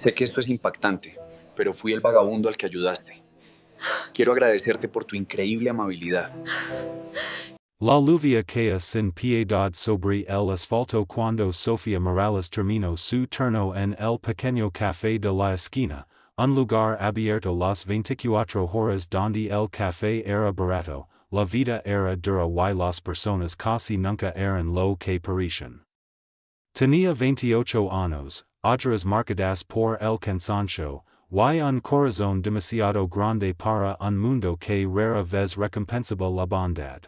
Sé que esto es impactante, pero fui el vagabundo al que ayudaste. Quiero agradecerte por tu increíble amabilidad. La lluvia cae sin piedad sobre el asfalto cuando Sofía Morales terminó su turno en el pequeño café de la esquina, un lugar abierto las 24 horas donde el café era barato, la vida era dura y las personas casi nunca eran lo que parecían. Tenía 28 años, otras marcadas por el cansancio, y un corazón demasiado grande para un mundo que rara vez recompensaba la bondad.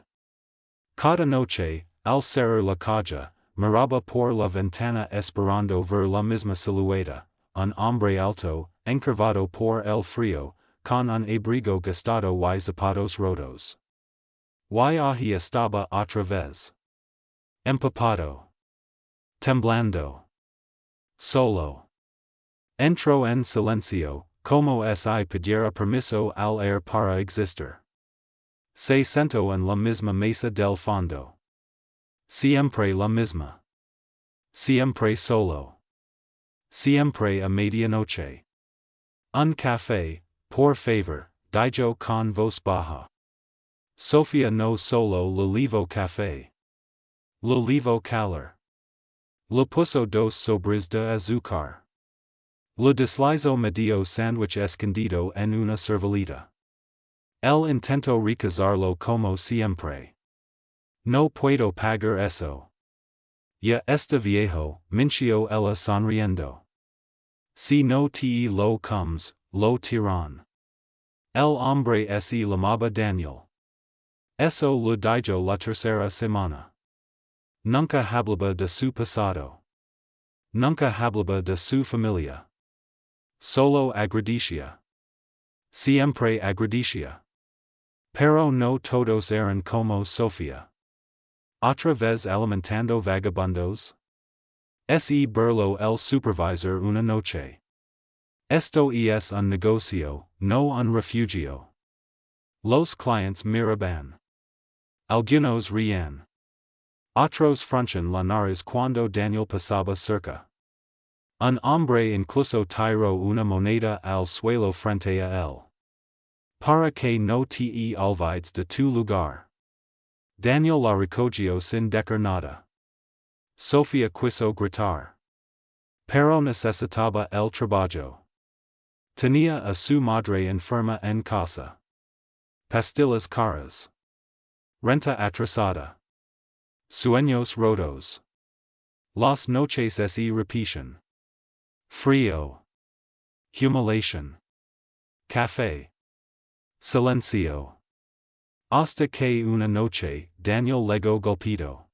Cada noche, al cerrar la calle, miraba por la ventana esperando ver la misma silueta, un hombre alto, encorvado por el frío, con un abrigo gastado y zapatos rotos. Y allí estaba otra vez. Empapado. Temblando. Solo. Entró en silencio, como si pidiera permiso al aire para existir. Se sentó en la misma mesa del fondo. Siempre la misma. Siempre solo. Siempre a medianoche. Un café, por favor, dijo con voz baja. Sofía no solo le levo café. Le levo calor. Le puso dos sobres de azúcar. Le deslizó medio sándwich escondido en una servileta. Él intentó rechazarlo como siempre. No puedo pagar eso. Ya está viejo, mintió ella sonriendo. Si no te lo comes, lo tiran. El hombre se llamaba Daniel. Eso lo dijo la tercera semana. Nunca hablaba de su pasado. Nunca hablaba de su familia. Solo agradecia. Siempre agradecia. Pero no todos eran como Sofía. Otra vez alimentando vagabundos. Se burló el supervisor una noche. Esto es un negocio, no un refugio. Los clientes miraban. Algunos rían. Otros frunchan la nariz cuando Daniel pasaba cerca. Un hombre incluso tiró una moneda al suelo frente a él. Para que no te olvides de tu lugar. Daniel la recogió sin decir nada. Sofía quiso gritar. Pero necesitaba el trabajo. Tenía a su madre enferma en casa. Pastillas caras. Renta atrasada. Sueños rotos. Las noches se repiten. Frío. Humiliación. Café. Silencio. Hasta que una noche, Daniel legó golpeado.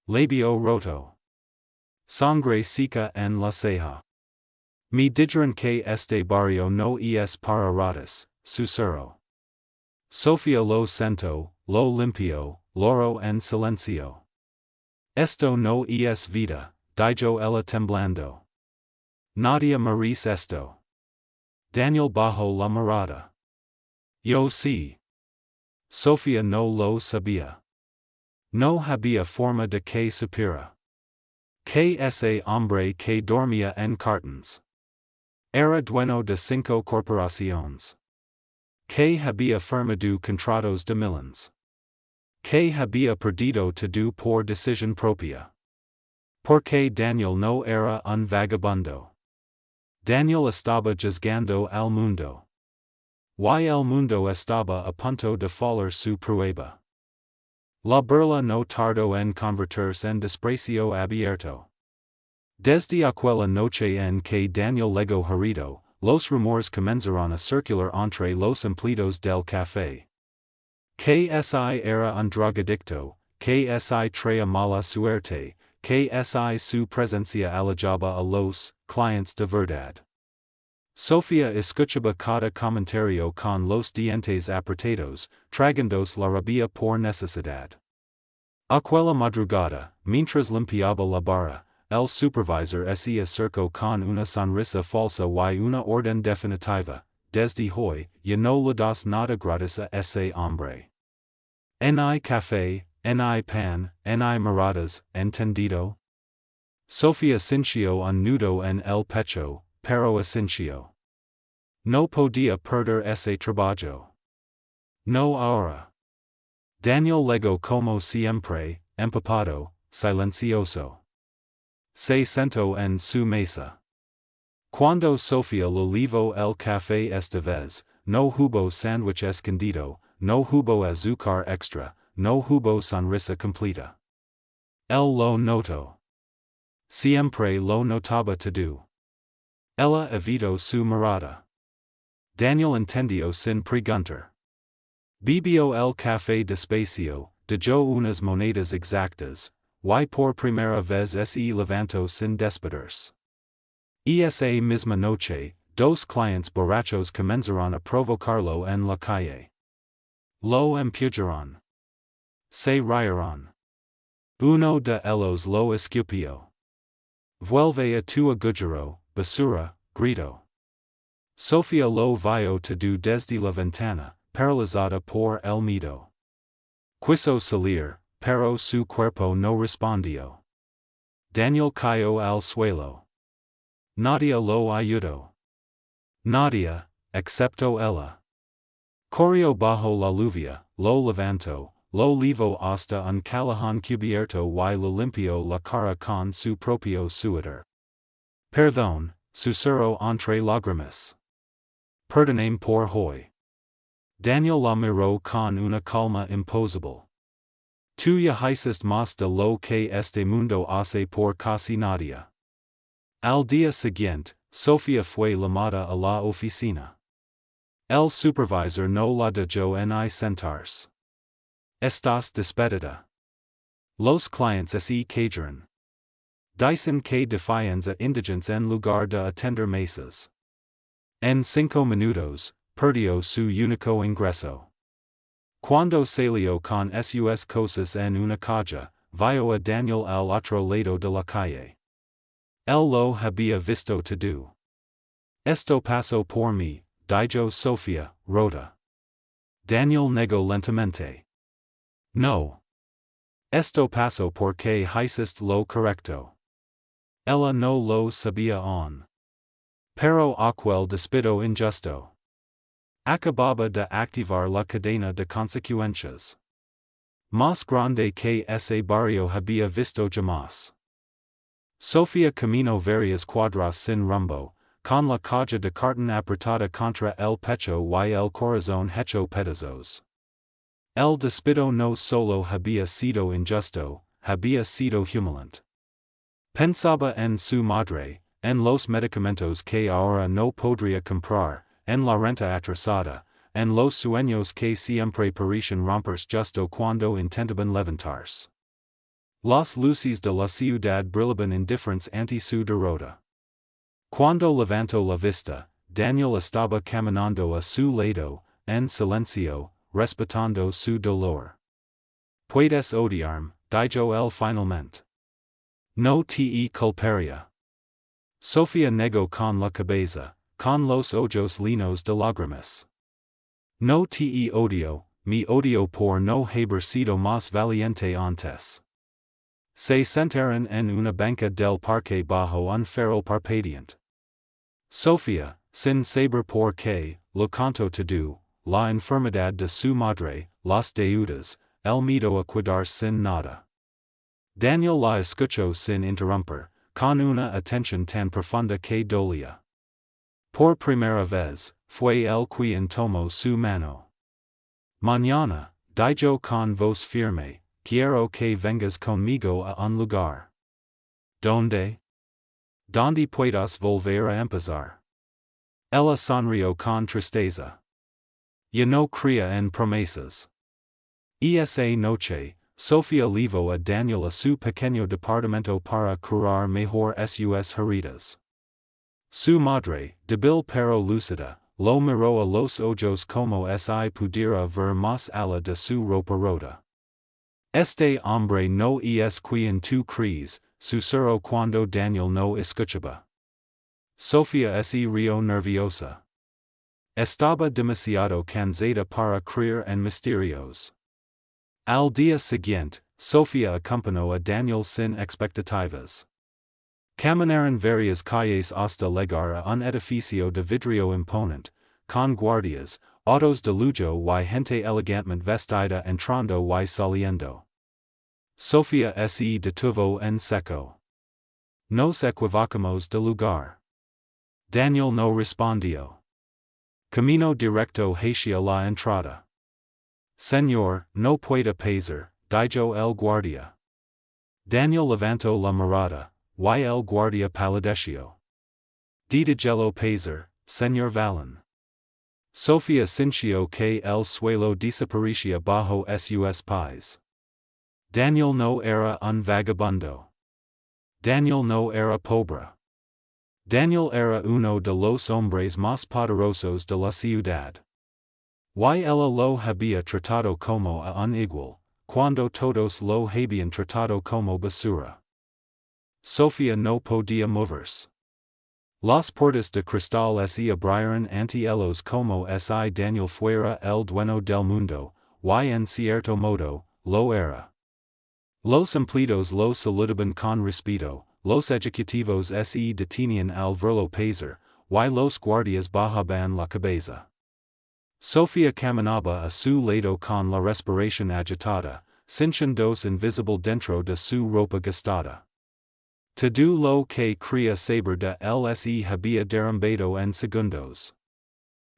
Labio roto. Sangre seca en la ceja. Me dijeron que este barrio no es para ratas, susurró. Sofía lo sentó, lo limpió, lloró en silencio. Esto no es vida, dijo ella temblando. Nadie merece esto. Daniel bajó la mirada. Yo sí. Sofía no lo sabía. No había forma de que supiera. Que ese hombre que dormía en cartons. Era dueño de 5 corporaciones. Que había firmado contratos de millions. Que había perdido todo por decisión propia. Porque Daniel no era un vagabundo. Daniel estaba juzgando al mundo. Y el mundo estaba a punto de fallar su prueba. La burla no tardó en convertirse en desprecio abierto. Desde aquella noche en que Daniel legó herido, los rumores comenzaron a circular entre los empleados del café. Que si era un drogadicto, que si traía mala suerte, que si su presencia alejaba a los clientes de verdad. Sofía escuchaba cada comentario con los dientes apretados, tragándose la rabia por necesidad. Aquella madrugada, mientras limpiaba la barra, el supervisor se acercó con una sonrisa falsa y una orden definitiva. Desde hoy, ya no le das nada gratis a ese hombre. Ni café, ni pan, ni miradas, entendido? Sofía sintió un nudo en el pecho, pero essentio. No podía perder ese trabajo. No ahora. Daniel legó como siempre, empapado, silencioso. Se sentó en su mesa. Cuando Sofía lo llevó el café esta vez, no hubo sándwich escondido, no hubo azúcar extra, no hubo sonrisa completa. Él lo notó. Siempre lo notaba todo. Ella evitó su mirada. Daniel entendió sin preguntar. Bebió el café despacio, dejó unas monedas exactas, y por primera vez se levantó sin despedirse. Esa misma noche, dos clientes borrachos comenzaron a provocarlo en la calle. Lo empujaron. Se rieron. Uno de ellos lo escupió. Vuelve a tu agujero, basura, gritó. Sofía lo vio todo desde la ventana, paralizada por el miedo. Quiso salir, pero su cuerpo no respondió. Daniel cayó al suelo. Nadie lo ayudó. Nadie, excepto ella. Corrió bajo la lluvia, lo levantó, lo llevó hasta un callejón cubierto y le limpió la cara con su propio suéter. Perdón, susurró entre lágrimas. Perdóname por hoy. Daniel la miró con una calma imposible. Tú ya hiciste más de lo que este mundo hace por casi nadie. Al día siguiente, Sofía fue llamada a la oficina. El supervisor no la dejó en sentarse. Estás despedida. Los clientes se quejaron. Dicen que defienden a indigentes en lugar de atender mesas. En 5 minutos, perdió su único ingreso. Cuando salió con sus cosas en una caja, vio a Daniel al otro lado de la calle. Él lo había visto todo. Esto pasó por mí, dijo Sofía, rota. Daniel negó lentamente. No. Esto pasó porque hiciste lo correcto. Ella no lo sabía aún. Pero aquel despido injusto. Acababa de activar la cadena de consecuencias. Más grande que ese barrio había visto jamás. Sofía caminó varias cuadras sin rumbo, con la caja de cartón apretada contra el pecho y el corazón hecho pedazos. El despido no solo había sido injusto, había sido humillante. Pensaba en su madre, en los medicamentos que ahora no podría comprar, en la renta atrasada, en los sueños que siempre parecían romperse justo cuando intentaban levantarse. Las luces de la ciudad brillaban indiferentes ante su derrota. Cuando levantó la vista, Daniel estaba caminando a su lado, en silencio, respetando su dolor. Puedes odiarme, dijo él finalmente. No te culparía. Sofía negó con la cabeza, con los ojos llenos de lágrimas. No te odio, me odio por no haber sido más valiente antes. Se sentaron en una banca del parque bajo un farol parpadeante. Sofía, sin saber por qué, lo contó todo, la enfermedad de su madre, las deudas, el miedo a quedarse sin nada. Daniel la escuchó sin interrumpir, con una atención tan profunda que dolía. Por primera vez, fue él quien tomó su mano. Mañana, dijo con voz firme, quiero que vengas conmigo a un lugar. ¿Donde? ¿Donde puedas volver a empezar? Ella sonrió con tristeza. Ya no creía en promesas. Esa noche, Sofía llevó a Daniel a su pequeño departamento para curar mejor sus heridas. Su madre, débil pero lúcida, lo miró a los ojos como si pudiera ver más allá de su ropa rota. Este hombre no es quien tú crees, susurró cuando Daniel no escuchaba. Sofía se rió nerviosa. Estaba demasiado cansada para creer en misterios. Al día siguiente, Sofía acompañó a Daniel sin expectativas. Caminaron varias calles hasta llegar a un edificio de vidrio imponente, con guardias, autos de lujo y gente elegantmente vestida entrando y saliendo. Sofía se detuvo en seco. Nos equivocamos de lugar. Daniel no respondió. Camino directo hacia la entrada. Señor, no puede pasar, dijo el guardia. Daniel levantó la mirada, y el guardia palideció. Dígelo pasar, señor Valen. Sofía sintió que el suelo desaparecía bajo sus pies. Daniel no era un vagabundo. Daniel no era pobre. Daniel era uno de los hombres más poderosos de la ciudad. Y ella lo había tratado como a un igual, cuando todos lo habían tratado como basura. Sofía no podía moverse. Las puertas de cristal se abrieron ante ellos como si Daniel fuera el dueño del mundo, y en cierto modo, lo era. Los empleados lo saludaban con respeto, los ejecutivos se detenían al verlo pasar, y los guardias bajaban la cabeza. Sofía caminaba a su lado con la respiración agitada, sintiéndose invisible dentro de su ropa gastada. Todo lo que quería saber de él se había derrumbado en segundos.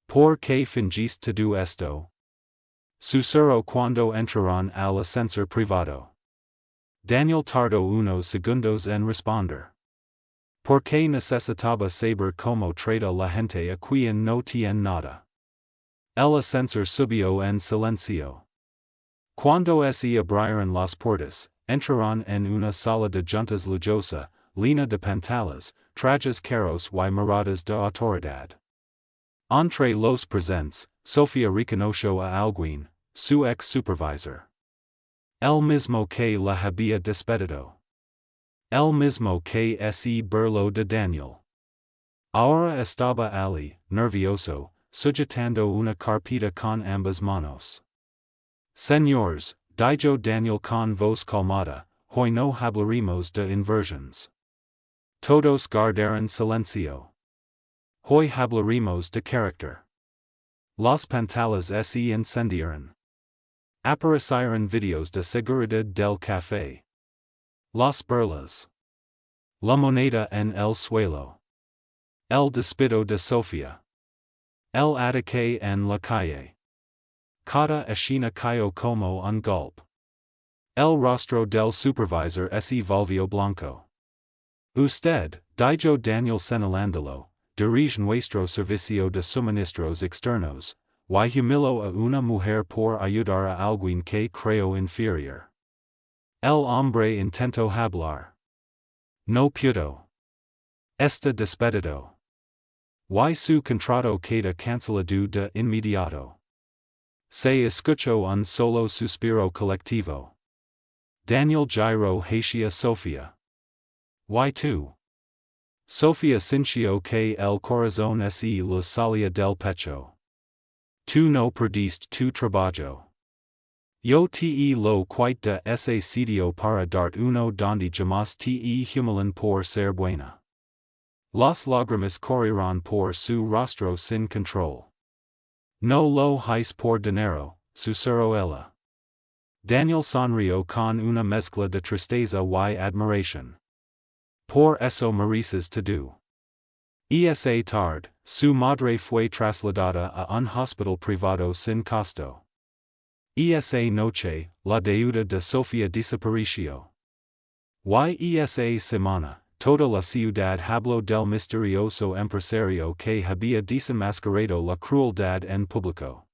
¿Por qué fingiste todo esto? Susurró cuando entraron al ascensor privado. Daniel tardó unos segundos en responder. ¿Por qué necesitaba saber cómo trata la gente a quien no tiene nada? El ascensor subió en silencio. Cuando se abrieron las puertas, entraron en una sala de juntas lujosa, llena de pantallas, trajes caros y miradas de autoridad. Entre los presentes, Sofía reconoció a alguien, su ex-supervisor. El mismo que la había despedido. El mismo que se burló de Daniel. Ahora estaba allí, nervioso, sujetando una carpeta con ambas manos. Señores, dijo Daniel con voz calmada, hoy no hablaremos de inversions. Todos guardaron silencio. Hoy hablaremos de carácter. Las pantallas se encendieron. Aparecieron videos de seguridad del café. Las burlas. La moneda en el suelo. El despido de Sofía. El ataque en la calle. Cada escena cayó como un golpe. El rostro del supervisor se volvió blanco. Usted, dijo Daniel señalándolo, dirige nuestro servicio de suministros externos, y humilló a una mujer por ayudar a alguien que creyó inferior. El hombre intentó hablar. No pudo. Está despedido. Y su contrato queda cancelado de inmediato. Se escuchó un solo suspiro colectivo. Daniel giró hacia Sofía. ¿Y tú? Sofía sintió que el corazón se le salía del pecho. Tú no perdiste tu trabajo. Yo te lo quite de ese sitio para darte uno donde jamás te humilan por ser buena. Las lágrimas corrieron por su rostro sin control. No lo hice por dinero, susurró ella. Daniel sonrió con una mezcla de tristeza y admiración. Por eso mereces todo. Esa tarde, su madre fue trasladada a un hospital privado sin costo. Esa noche, la deuda de Sofía desapareció. Y esa semana, toda la ciudad habló del misterioso empresario que había desenmascarado la crueldad en público.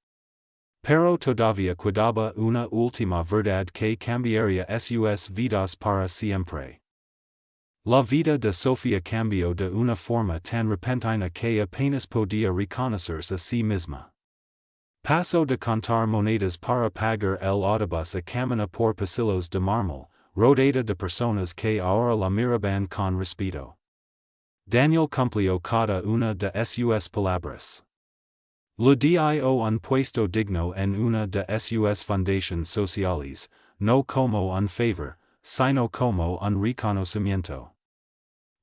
Pero todavía quedaba una última verdad que cambiaría sus vidas para siempre. La vida de Sofía cambió de una forma tan repentina que apenas podía reconocerse a sí misma. Pasó de contar monedas para pagar el autobús a caminar por pasillos de mármol, rodeada de personas que ahora la miraban con respeto. Daniel cumplió cada una de sus palabras. Le dio un puesto digno en una de sus fundaciones sociales, no como un favor, sino como un reconocimiento.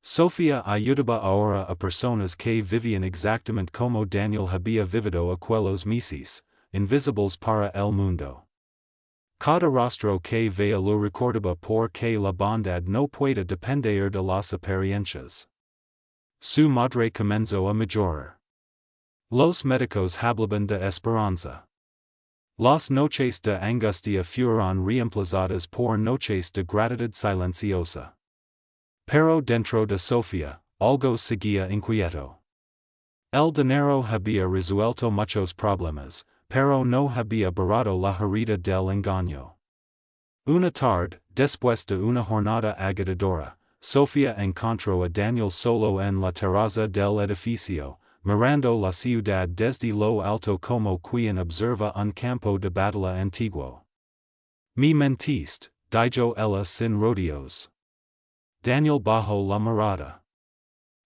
Sofía ayudaba ahora a personas que vivían exactamente como Daniel había vivido aquellos meses, invisibles para el mundo. Cada rostro que veía lo recordaba porque la bondad no puede depender de las apariencias. Su madre comenzó a mejorar. Los médicos hablaban de esperanza. Las noches de angustia fueron reemplazadas por noches de gratitud silenciosa. Pero dentro de Sofía, algo seguía inquieto. El dinero había resuelto muchos problemas, pero no había borrado la herida del engaño. Una tarde, después de una jornada agotadora, Sofía encontró a Daniel solo en la terraza del edificio, mirando la ciudad desde lo alto como quien observa un campo de batalla antiguo. Me mentiste, dijo ella sin rodeos. Daniel bajó la mirada.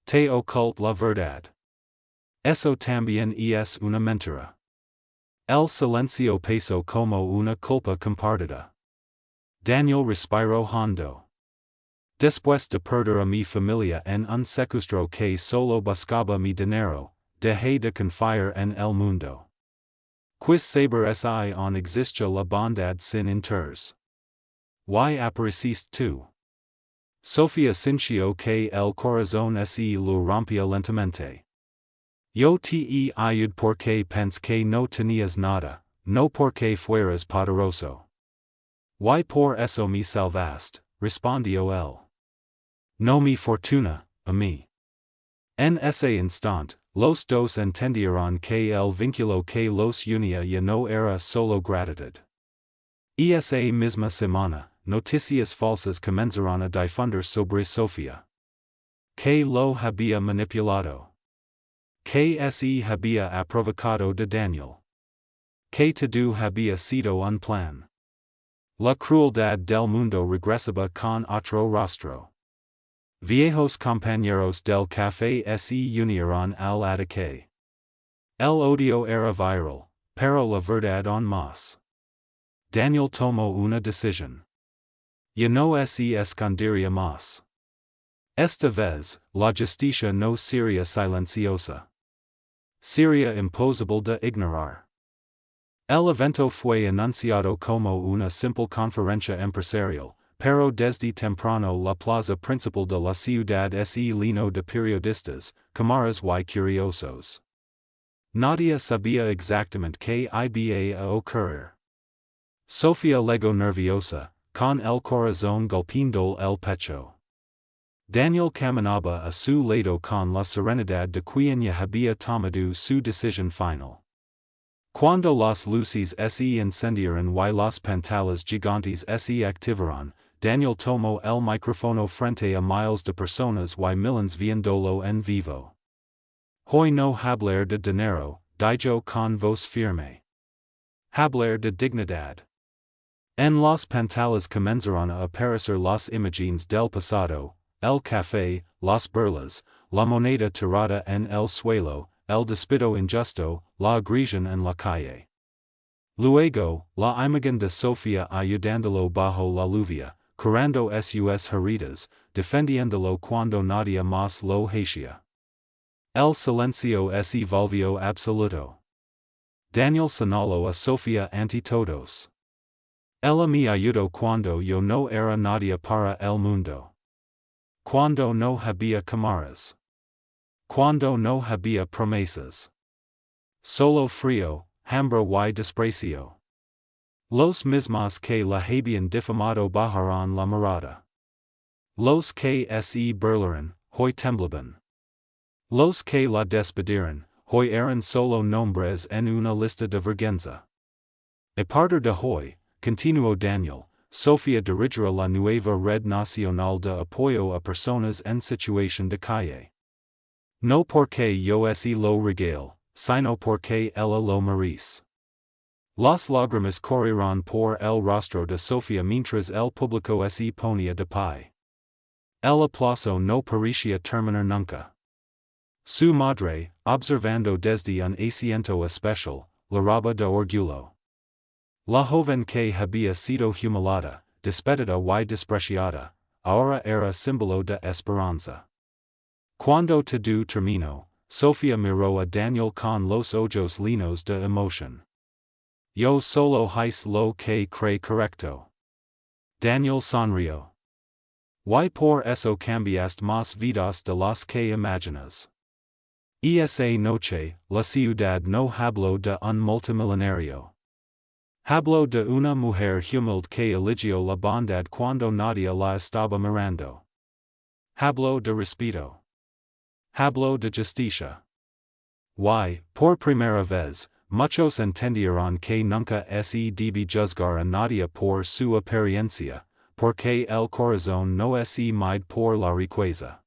Te oculto la verdad. Eso también es una mentira. El silencio pesó como una culpa compartida. Daniel respiró hondo. Después de perder a mi familia en un secuestro que solo buscaba mi dinero, dejé de confiar en el mundo. Quis saber si on existe la bondad sin inters. Y apareciste tú. Sofía sintió que el corazón se lo rompía lentamente. Yo te ayudé porque pensé que no tenías nada, no porque fueras poderoso. Y por eso me salvaste, respondió él. No mi fortuna, a mí. En ese instante, los dos entendieron que el vínculo que los unía ya no era solo gratitud. Esa misma semana, noticias falsas comenzaron a difundir sobre Sofía. Que lo había manipulado. Que se había aprovechado de Daniel. Que todo había sido un plan. La crueldad del mundo regresaba con otro rostro. Viejos compañeros del café se unieron al ataque. El odio era viral, pero la verdad aún más. Daniel tomó una decisión. Ya no se escondería más. Esta vez, la justicia no sería silenciosa. Sería imposible de ignorar. El evento fue anunciado como una simple conferencia empresarial, pero desde temprano la plaza principal de la ciudad se llenó de periodistas, cámaras y curiosos. Nadie sabía exactamente qué iba a ocurrir. Sofía legó nerviosa, con el corazón golpeando el pecho. Daniel caminaba a su lado con la serenidad de quien ya había tomado su decisión final. Cuando las luces se encendieron y las pantallas gigantes se activaron, Daniel tomó el micrófono frente a miles de personas y millones viéndolo en vivo. Hoy no hablar de dinero, dijo con voz firme. Hablar de dignidad. En las pantallas comenzaron a aparecer las imágenes del pasado, el café, las burlas, la moneda tirada en el suelo, el despido injusto, la agresión en la calle. Luego, la imagen de Sofía ayudándolo bajo la lluvia, curando sus heridas, defendiéndolo cuando nadie más lo hacía. El silencio se volvió absoluto. Daniel señaló a Sofía ante todos. Ella me ayudó cuando yo no era nadie para el mundo. Cuando no había cámaras. Cuando no había promesas. Solo frío, hambre y desprecio. Los mismos que la habían difamado bajaron la mirada. Los que se burlaron, hoy temblaban. Los que la despidieron, hoy eran solo nombres en una lista de vergüenza. A partir de hoy, continuó Daniel, Sofía dirigirá la nueva red nacional de apoyo a personas en situación de calle. No porque yo se lo regale, sino porque ella lo merece. Las lágrimas corrieron por el rostro de Sofía mientras el público se ponía de pie. El aplauso no parecía terminar nunca. Su madre, observando desde un asiento especial, lloraba de orgullo. La joven que había sido humillada, despedida y despreciada, ahora era símbolo de esperanza. Cuando todo terminó, Sofía miró a Daniel con los ojos llenos de emoción. Yo solo hice lo que cree correcto. Daniel sonrió. Y por eso cambiaste más vidas de las que imaginas. Esa noche, la ciudad no habló de un multimillonario. Habló de una mujer humilde que eligió la bondad cuando nadie la estaba mirando. Habló de respeto. Habló de justicia. Y, por primera vez, muchos entendieron que nunca se debe juzgar a nadie por su apariencia, porque el corazón no es mide por la riqueza.